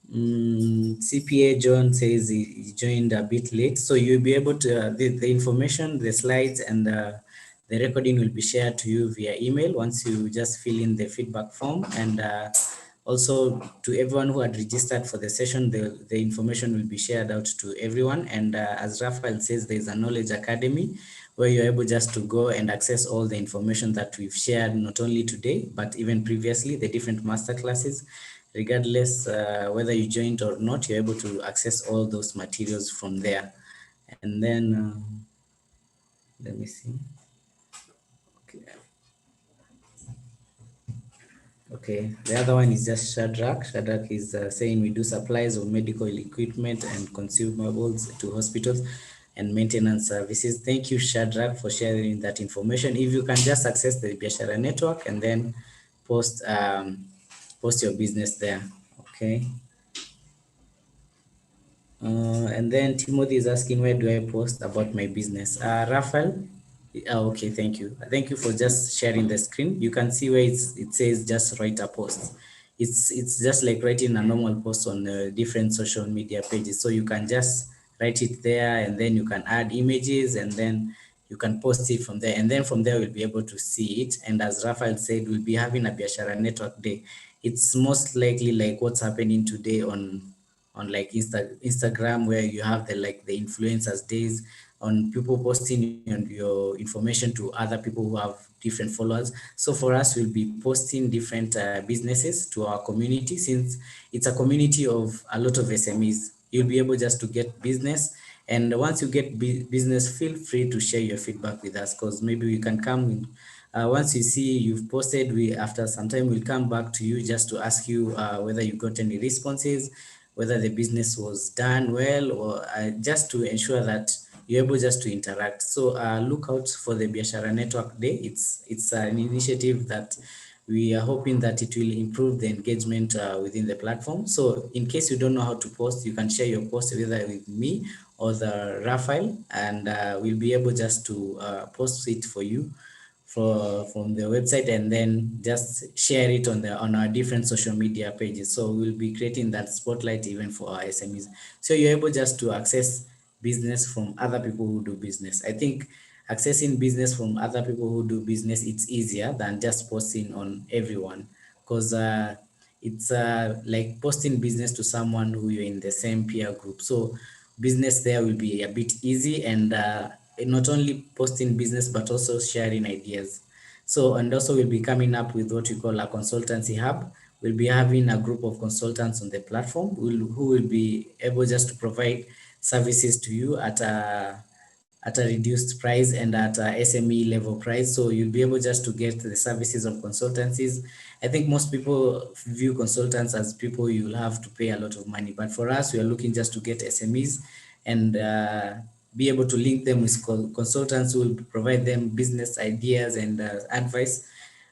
CPA John says he joined a bit late, so you'll be able to the information, the slides, and the recording will be shared to you via email once you just fill in the feedback form. And also to everyone who had registered for the session, the information will be shared out to everyone. And as Raphael says, there's a Knowledge Academy where you're able just to go and access all the information that we've shared, not only today, but even previously, the different masterclasses. Regardless whether you joined or not, you're able to access all those materials from there. And then, let me see. Okay. Okay, the other one is just Shadrach. Shadrach is saying we do supplies of medical equipment and consumables to hospitals and maintenance services. Thank you, Shadrach, for sharing that information. If you can just access the Biashara Network and then post your business there. Okay. And then Timothy is asking, where do I post about my business? Raphael, okay, thank you. Thank you for just sharing the screen. You can see where it says just write a post. It's just like writing a normal post on different social media pages. So you can just write it there, and then you can add images, and then you can post it from there. And then from there, we'll be able to see it. And as Raphael said, we'll be having a Biashara Network Day. It's most likely like what's happening today on like Instagram, where you have the influencers days, on people posting your information to other people who have different followers. So for us, we'll be posting different businesses to our community. Since it's a community of a lot of SMEs, you'll be able just to get business. And once you get business, feel free to share your feedback with us, because maybe we can come in. Once you see you've posted, after some time we'll come back to you just to ask you whether you got any responses, whether the business was done well, or just to ensure that you're able just to interact. So look out for the Biashara Network Day. It's an initiative that we are hoping that it will improve the engagement within the platform. So in case you don't know how to post, you can share your post either with me or the Raphael, and we'll be able just to post it for you from the website, and then just share it on our different social media pages. So we'll be creating that spotlight even for our SMEs. So you're able just to access business from other people who do business. I think accessing business from other people who do business, it's easier than just posting on everyone, because it's like posting business to someone who you're in the same peer group. So business there will be a bit easy, and not only posting business but also sharing ideas. So, and also we'll be coming up with what we call a consultancy hub. We'll be having a group of consultants on the platform who will be able just to provide services to you at a reduced price and at a SME level price. So you'll be able just to get the services of consultancies. I think most people view consultants as people you'll have to pay a lot of money. But for us, we are looking just to get SMEs and be able to link them with consultants who will provide them business ideas and advice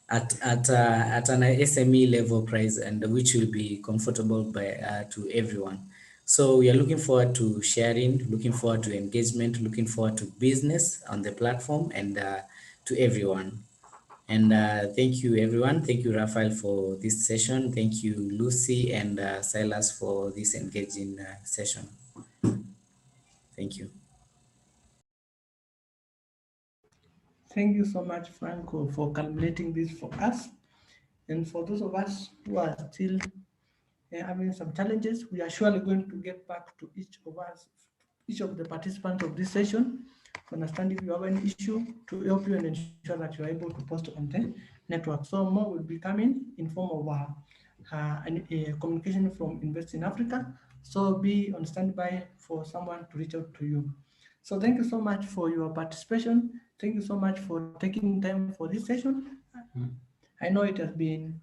at an SME level price, and which will be comfortable by to everyone. So we are looking forward to sharing, looking forward to engagement, looking forward to business on the platform, and to everyone. And thank you, everyone. Thank you, Raphael, for this session. Thank you, Lucy and Silas, for this engaging session. Thank you.
Thank you so much, Franco, for calculating this for us. And for those of us who are still having some challenges, we are surely going to get back to each of us, each of the participants of this session, to understand if you have any issue, to help you and ensure that you are able to post on the network. So more will be coming in form of a communication from Invest in Africa. So be on standby for someone to reach out to you. So thank you so much for your participation. Thank you so much for taking time for this session. I know it has been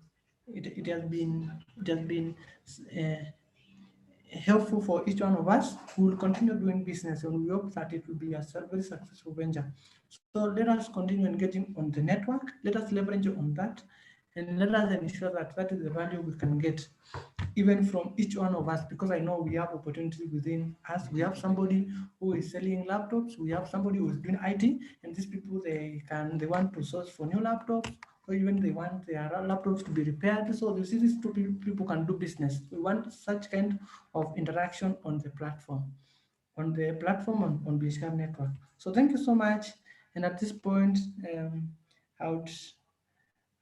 uh, helpful for each one of us. We will continue doing business, and we hope that it will be a very successful venture. So let us continue engaging on the network. Let us leverage on that, and let us ensure that that is the value we can get even from each one of us, because I know we have opportunities within us. We have somebody who is selling laptops, we have somebody who is doing IT, and these people, they want to source for new laptops, or even they want their laptops to be repaired. So these two people can do business. We want such kind of interaction on the platform, on Biashara Network. So thank you so much. And at this point, I would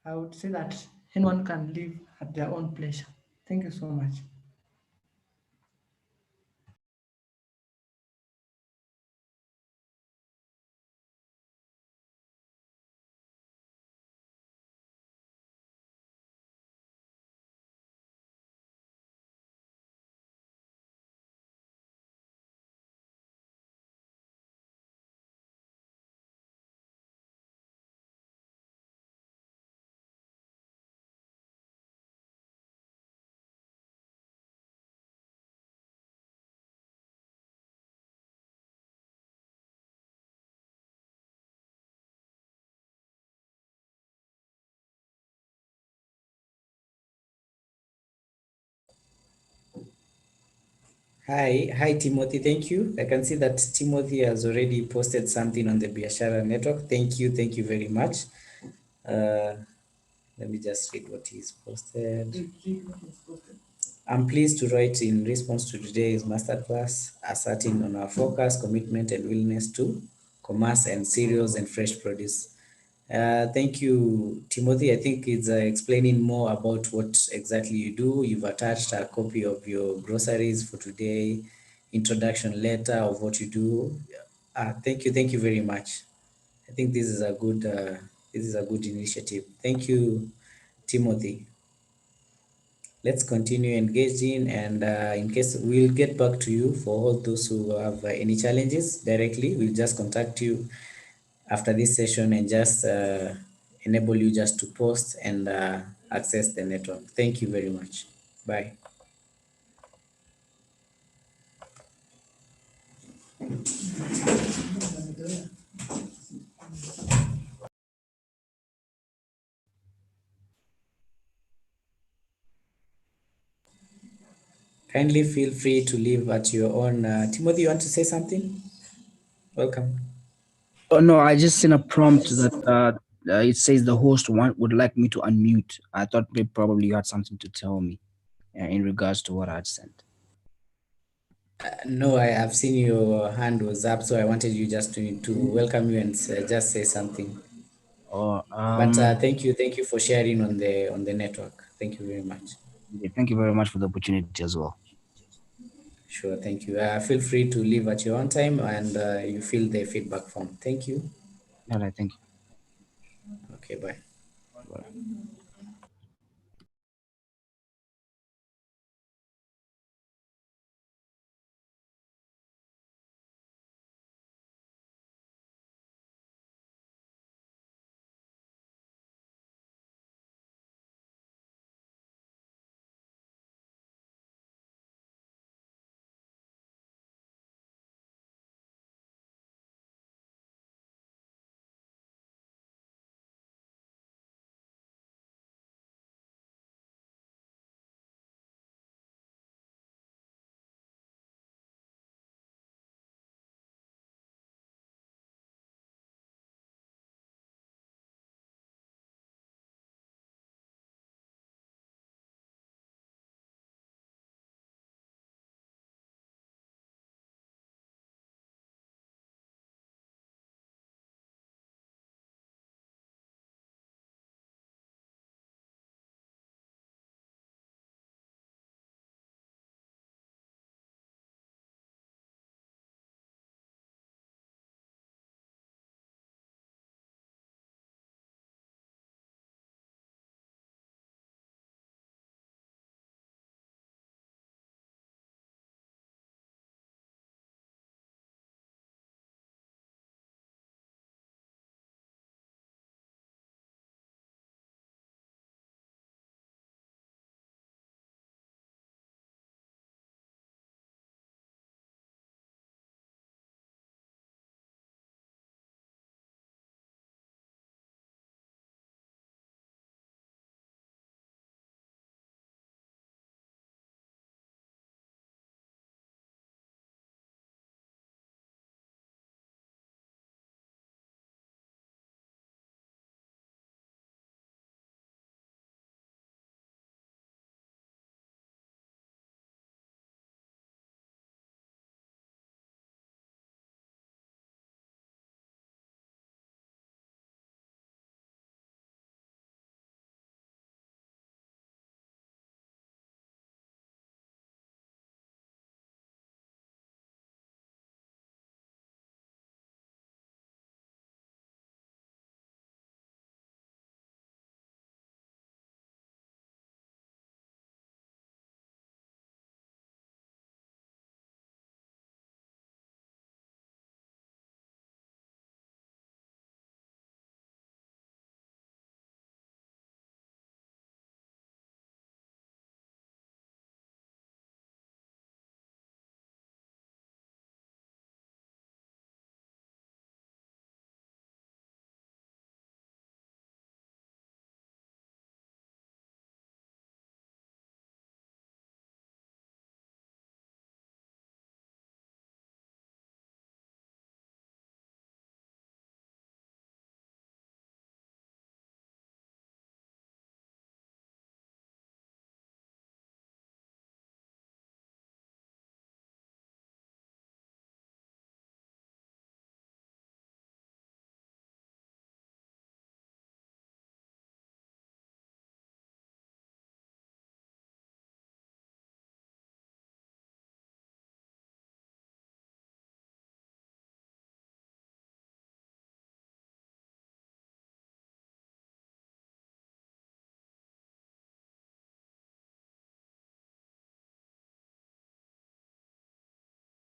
I would say that anyone can live at their own pleasure. Thank you so much.
Hi, Timothy. Thank you. I can see that Timothy has already posted something on the Biashara Network. Thank you very much. Let me just read what he's posted. I'm pleased to write in response to today's masterclass, asserting on our focus, commitment, and willingness to commerce and cereals and fresh produce. Thank you, Timothy. I think it's explaining more about what exactly you do. You've attached a copy of your groceries for today, introduction letter of what you do. Thank you very much. I think this is a good initiative. Thank you, Timothy. Let's continue engaging, and in case we'll get back to you for all those who have any challenges directly. We'll just contact you after this session and just enable you just to post and access the network. Thank you very much. Bye. Kindly feel free to leave at your own. Timothy, you want to say something? Welcome.
Oh no, I just seen a prompt that it says the host would like me to unmute. I thought probably you had something to tell me in regards to what I had sent.
No, I have seen your hand was up, so I wanted you just to welcome you and just say something.
Or
But thank you for sharing on the network. Thank you very much.
yeah, thank you very much for the opportunity as well.
Sure, thank you. Feel free to leave at your own time and you fill the feedback form. Thank you.
All right, thank
Okay, bye.
you. Bye.